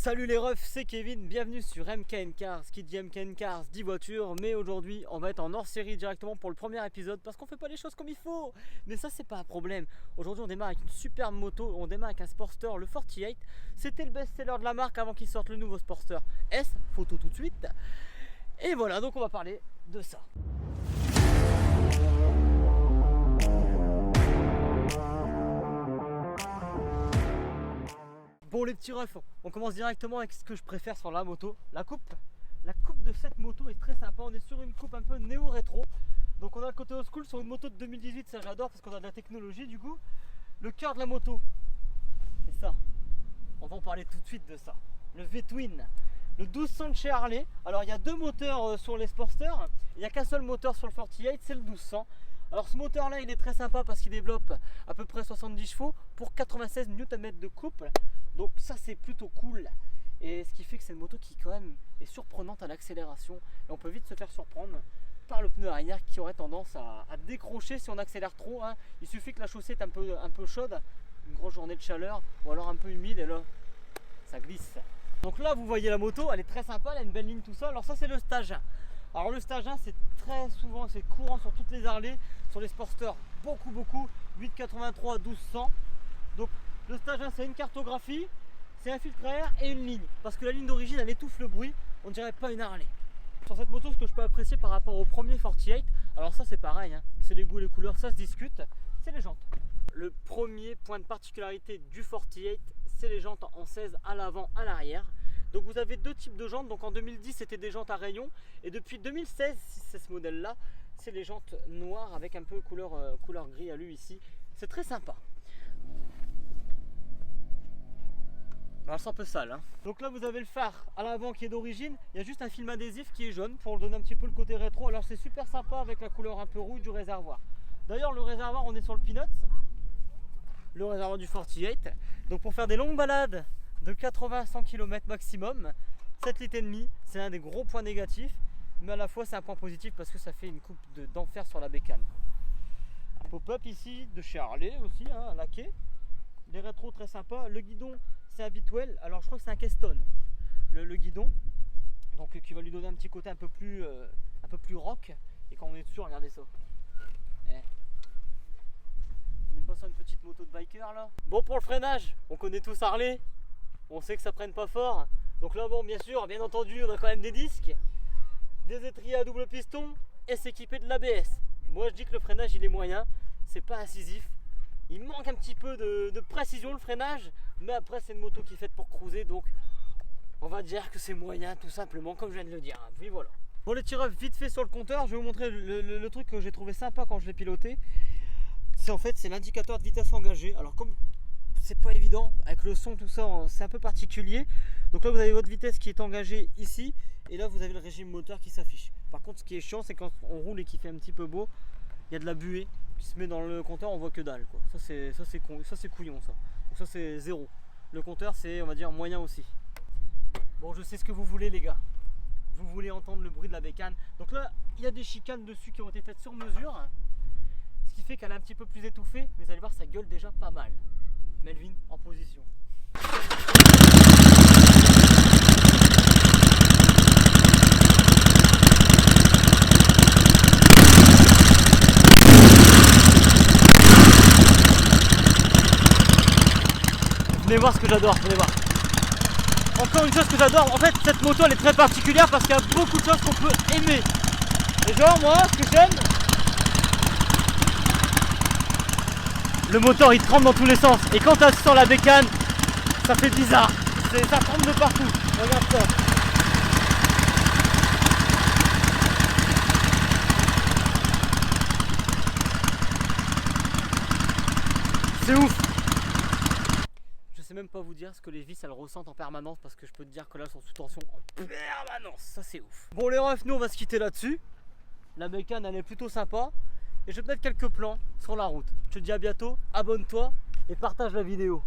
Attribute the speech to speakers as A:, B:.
A: Salut les refs, c'est Kevin, bienvenue sur MKN Cars. Qui dit MKN Cars dit voiture, mais aujourd'hui on va être en hors série directement pour le premier épisode parce qu'on fait pas les choses comme il faut. Mais ça c'est pas un problème. Aujourd'hui on démarre avec une superbe moto, on démarre avec un Sportster, le 48. C'était le best-seller de la marque avant qu'il sorte le nouveau Sportster S, photo tout de suite. Et voilà, donc on va parler de ça. Bon les petits refs, on commence directement avec ce que je préfère sur la moto, la coupe. La coupe de cette moto est très sympa, on est sur une coupe un peu néo-rétro. Donc on a le côté old school sur une moto de 2018, ça j'adore parce qu'on a de la technologie du coup. Le cœur de la moto, c'est ça. On va en parler tout de suite de ça. Le V-Twin, le 1200 de chez Harley. Alors il y a deux moteurs sur les Sportsters, il n'y a qu'un seul moteur sur le 48, c'est le 1200. Alors ce moteur là il est très sympa parce qu'il développe à peu près 70 chevaux pour 96 Nm de couple. Donc ça c'est plutôt cool. Et ce qui fait que c'est une moto qui quand même est surprenante à l'accélération. Et on peut vite se faire surprendre par le pneu arrière qui aurait tendance à décrocher si on accélère trop. Hein. Il suffit que la chaussée est un peu chaude, une grosse journée de chaleur ou alors un peu humide et là ça glisse. Donc là vous voyez la moto, elle est très sympa, elle a une belle ligne tout ça. Alors ça c'est le stage 1. Alors le stage 1 c'est très souvent, c'est courant sur toutes les Harley, sur les Sportsters, beaucoup, 883 1200. Donc le stage 1 c'est une cartographie, c'est un filtre à air et une ligne. Parce que la ligne d'origine elle étouffe le bruit, on dirait pas une Harley. Sur cette moto ce que je peux apprécier par rapport au premier 48, alors ça c'est pareil, hein, c'est les goûts et les couleurs, ça se discute, c'est les jantes. Le premier point de particularité du 48 c'est les jantes en 16 à l'avant, à l'arrière. Donc vous avez deux types de jantes, donc en 2010 c'était des jantes à rayons et depuis 2016, si c'est ce modèle là, c'est les jantes noires avec un peu couleur gris à lui ici. C'est très sympa. Alors c'est un peu sale hein. Donc là vous avez le phare à l'avant qui est d'origine, il y a juste un film adhésif qui est jaune pour donner un petit peu le côté rétro. Alors c'est super sympa avec la couleur un peu rouge du réservoir. D'ailleurs le réservoir on est sur le Peanuts, le réservoir du 48. Donc pour faire des longues balades de 80-100 km maximum, 7 litres et demi, c'est un des gros points négatifs, mais à la fois c'est un point positif parce que ça fait une coupe d'enfer sur la bécane. Un pop-up ici de chez Harley aussi, hein, laqué. Des rétros très sympas. Le guidon c'est habituel, alors je crois que c'est un Keston le guidon, donc qui va lui donner un petit côté un peu plus rock. Et quand on est dessus, regardez ça. On n'est pas sur une petite moto de biker là. Bon, pour le freinage, on connaît tous Harley, on sait que ça freine pas fort. Donc là bon, bien entendu on a quand même des disques, des étriers à double piston et s'équiper de l'ABS. Moi je dis que le freinage il est moyen, c'est pas incisif. Il manque un petit peu de précision le freinage, mais après c'est une moto qui est faite pour cruiser, donc on va dire que c'est moyen tout simplement comme je viens de le dire. Puis voilà. Bon les petits refs, vite fait sur le compteur, je vais vous montrer le truc que j'ai trouvé sympa quand je l'ai piloté. C'est l'indicateur de vitesse engagée. Alors comme c'est pas évident avec le son tout ça, c'est un peu particulier. Donc là vous avez votre vitesse qui est engagée ici, et là vous avez le régime moteur qui s'affiche. Par contre ce qui est chiant c'est quand on roule et qu'il fait un petit peu beau, il y a de la buée qui se met dans le compteur, on voit que dalle quoi. Ça c'est couillon ça. Donc ça c'est zéro. Le compteur c'est on va dire moyen aussi. Bon je sais ce que vous voulez les gars. Vous voulez entendre le bruit de la bécane. Donc là il y a des chicanes dessus qui ont été faites sur mesure. Ce qui fait qu'elle est un petit peu plus étouffée, mais vous allez voir ça gueule déjà pas mal. Melvin en position. Venez voir ce que j'adore, venez voir. Encore une chose que j'adore, en fait cette moto elle est très particulière parce qu'il y a beaucoup de choses qu'on peut aimer. Et genre moi ce que j'aime, le moteur il tremble dans tous les sens et quand tu sens la bécane ça fait bizarre, ça tremble de partout, regarde ça. C'est ouf. Je sais même pas vous dire ce que les vis elles ressentent en permanence parce que je peux te dire que là elles sont sous tension en permanence, ça c'est ouf. Bon les refs, nous on va se quitter là-dessus. La bécane elle est plutôt sympa. Et je vais te mettre quelques plans sur la route. Je te dis à bientôt, abonne-toi et partage la vidéo.